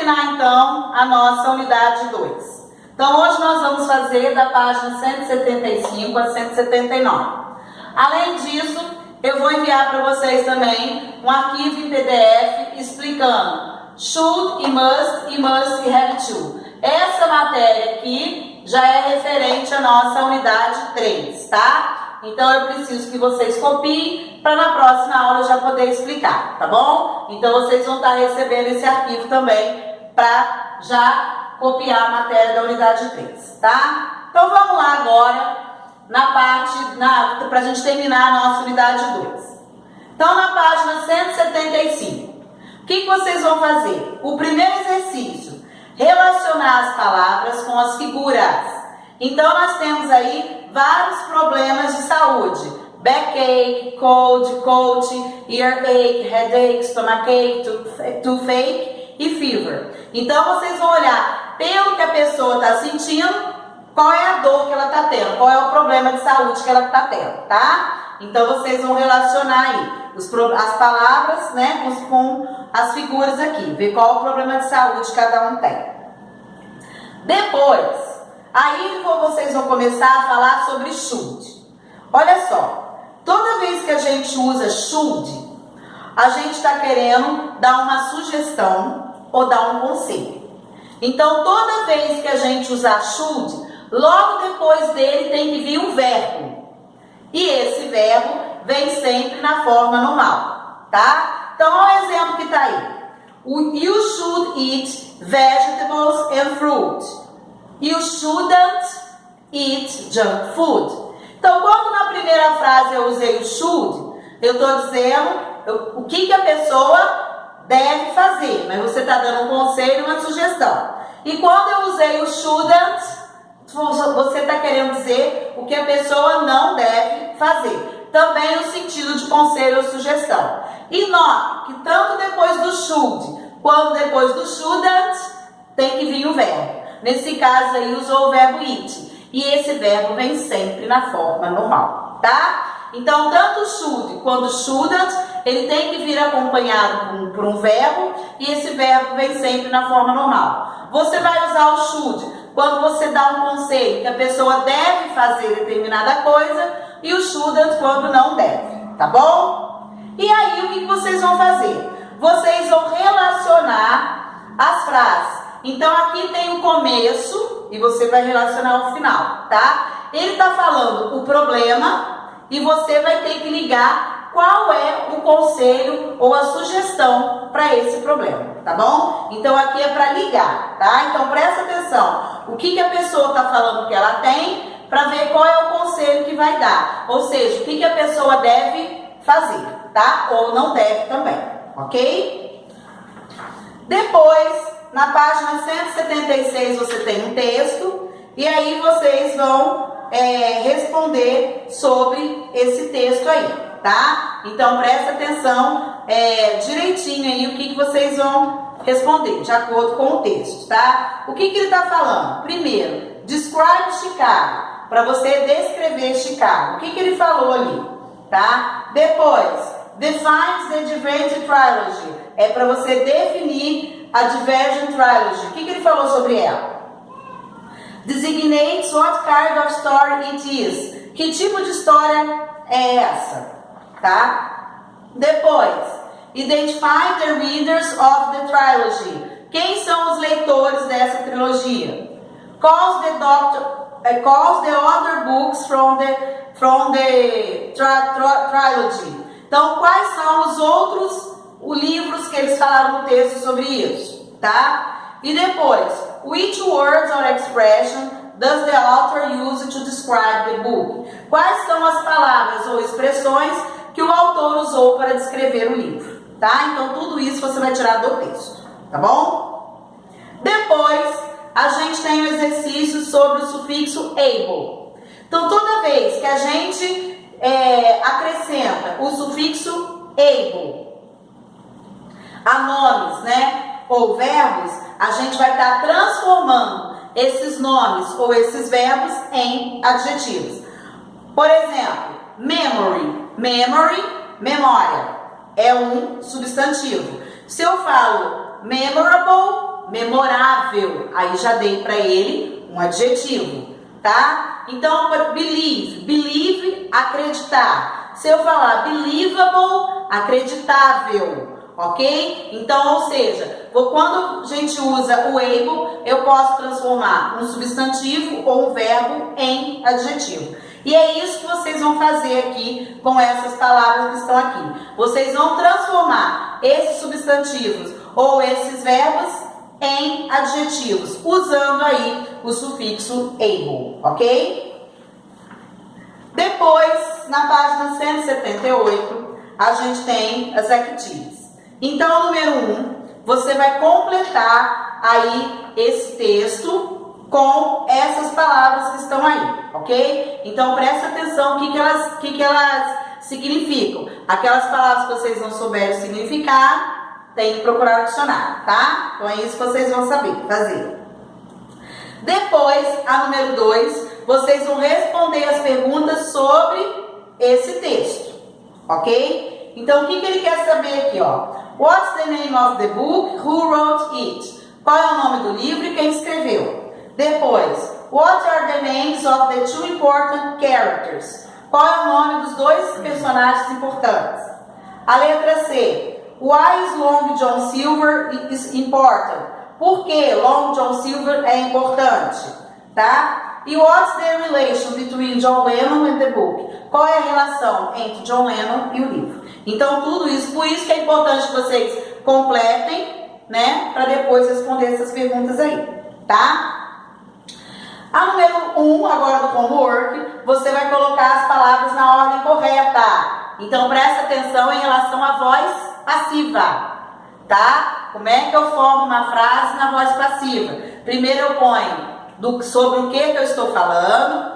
terminar então a nossa unidade 2. Então hoje nós vamos fazer da página 175 a 179. Além disso, eu vou enviar para vocês também um arquivo em PDF explicando should e must e have to. Essa matéria aqui já é referente à nossa unidade 3, tá? Então eu preciso que vocês copiem para na próxima aula eu já poder explicar, tá bom? Então vocês vão estar recebendo esse arquivo também para já copiar a matéria da unidade 3, tá? Então vamos lá agora na parte, para a gente terminar a nossa unidade 2. Então na página 175, o que vocês vão fazer? O primeiro exercício, relacionar as palavras com as figuras. Então nós temos aí vários problemas de saúde: backache, cold, cold, earache, headache, stomachache, toothache e fever. Então vocês vão olhar pelo que a pessoa está sentindo, qual é a dor que ela está tendo, qual é o problema de saúde que ela está tendo, tá? Então vocês vão relacionar aí as palavras, né, com as figuras aqui, ver qual é o problema de saúde que cada um tem. Depois, aí vocês vão começar a falar sobre should. Olha só, toda vez que a gente usa should, a gente está querendo dar uma sugestão ou dar um conselho. Então, toda vez que a gente usar should, logo depois dele tem que vir um verbo. E esse verbo vem sempre na forma normal, tá? Então, olha o exemplo que está aí. You should eat vegetables and fruit. You shouldn't eat junk food. Então, quando na primeira frase eu usei o should, eu estou dizendo o que a pessoa deve fazer, mas você está dando um conselho, uma sugestão. E quando eu usei o shouldn't, você está querendo dizer o que a pessoa não deve fazer. Também no sentido de conselho ou sugestão. E note que tanto depois do should, quanto depois do shouldn't, tem que vir o verbo. Nesse caso aí usou o verbo eat. E esse verbo vem sempre na forma normal, tá? Então, tanto o should quanto o shouldn't, ele tem que vir acompanhado por um verbo, e esse verbo vem sempre na forma normal. Você vai usar o should quando você dá um conselho que a pessoa deve fazer determinada coisa, e o shouldn't quando não deve, tá bom? E aí, o que vocês vão fazer? Vocês vão relacionar as frases. Então, aqui tem o começo, e você vai relacionar o final, tá? Ele está falando o problema, e você vai ter que ligar qual é o conselho ou a sugestão para esse problema, tá bom? Então, aqui é para ligar, tá? Então, presta atenção. O que a pessoa está falando que ela tem, para ver qual é o conselho que vai dar. Ou seja, o que a pessoa deve fazer, tá? Ou não deve também, ok? Depois, na página 176, você tem um texto, e aí vocês vão responder sobre esse texto aí, tá? Então, presta atenção direitinho aí o que vocês vão responder, de acordo com o texto, tá? O que ele está falando? Primeiro, describe Chicago, para você descrever Chicago. O que ele falou ali, tá? Depois, define the Divergent Trilogy, é para você definir a Divergent Trilogy. O que ele falou sobre ela? Designates what kind of story it is. Que tipo de história é essa, tá? Depois, identify the readers of the trilogy. Quem são os leitores dessa trilogia? Calls the other books from the trilogy. Então, quais são os outros livros que eles falaram no texto sobre isso, tá? E depois, which words or expression does the author use to describe the book? Quais são as palavras ou expressões que o autor usou para descrever o livro, tá? Então, tudo isso você vai tirar do texto, tá bom? Depois, a gente tem o exercício sobre o sufixo able. Então, toda vez que a gente acrescenta o sufixo able a nomes, né, ou verbos, a gente vai estar transformando esses nomes ou esses verbos em adjetivos. Por exemplo, memory. Memory, memória, é um substantivo. Se eu falo memorable, memorável, aí já dei para ele um adjetivo, tá? Então, believe, believe, acreditar. Se eu falar believable, acreditável, ok? Então, ou seja, quando a gente usa o able, eu posso transformar um substantivo ou um verbo em adjetivo. E é isso que vocês vão fazer aqui com essas palavras que estão aqui. Vocês vão transformar esses substantivos ou esses verbos em adjetivos, usando aí o sufixo able, ok? Depois, na página 178, a gente tem as activities. Então, número 1, você vai completar aí esse texto com essas palavras que estão aí, ok? Então, presta atenção o que elas significam. Aquelas palavras que vocês não souberem significar, tem que procurar o dicionário, tá? Então, é isso que vocês vão saber fazer. Depois, a número 2, vocês vão responder as perguntas sobre esse texto, ok? Então, o que ele quer saber aqui, ó? What's the name of the book? Who wrote it? Qual é o nome do livro e quem escreveu? Depois, what are the names of the two important characters? Qual é o nome dos dois personagens importantes? A letra C. Why is Long John Silver is important? Por que Long John Silver é importante? Tá? E what's the relation between John Lennon and the book? Qual é a relação entre John Lennon e o livro? Então, tudo isso, por isso que é importante que vocês completem, né? Para depois responder essas perguntas aí, tá? A número 1, agora do homework, você vai colocar as palavras na ordem correta. Então, presta atenção em relação à voz passiva, tá? Como é que eu formo uma frase na voz passiva? Primeiro eu ponho sobre o que eu estou falando,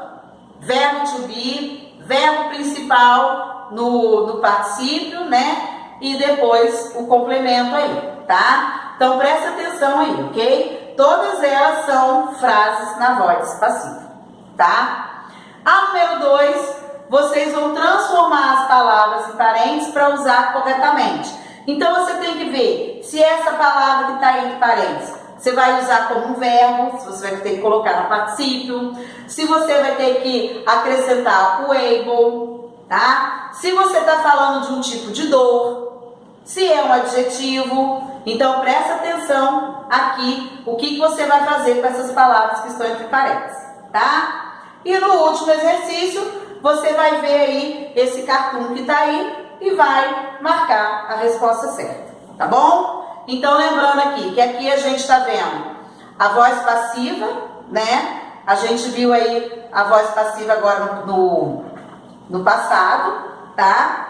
verbo to be, verbo principal no particípio, né? E depois o complemento aí, tá? Então, presta atenção aí, ok? Todas elas são frases na voz passiva, tá? A número 2, vocês vão transformar as palavras em parênteses para usar corretamente. Então, você tem que ver se essa palavra que está aí entre parênteses, você vai usar como um verbo, se você vai ter que colocar no particípio, se você vai ter que acrescentar o able, tá? Se você está falando de um tipo de dor, se é um adjetivo. Então, presta atenção aqui o que você vai fazer com essas palavras que estão entre parênteses, tá? E no último exercício, você vai ver aí esse cartoon que está aí e vai marcar a resposta certa, tá bom? Então, lembrando aqui, que aqui a gente está vendo a voz passiva, né? A gente viu aí a voz passiva agora no passado, tá?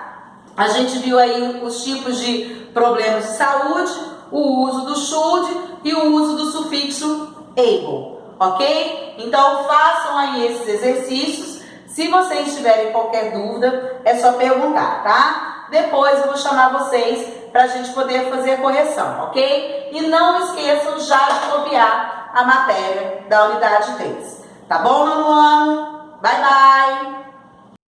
A gente viu aí os tipos de problemas de saúde, o uso do should e o uso do sufixo able, ok? Então, façam aí esses exercícios. Se vocês tiverem qualquer dúvida, é só perguntar, tá? Depois eu vou chamar vocês para a gente poder fazer a correção, ok? E não esqueçam já de copiar a matéria da unidade 3. Tá bom, nono ano? Bye, bye!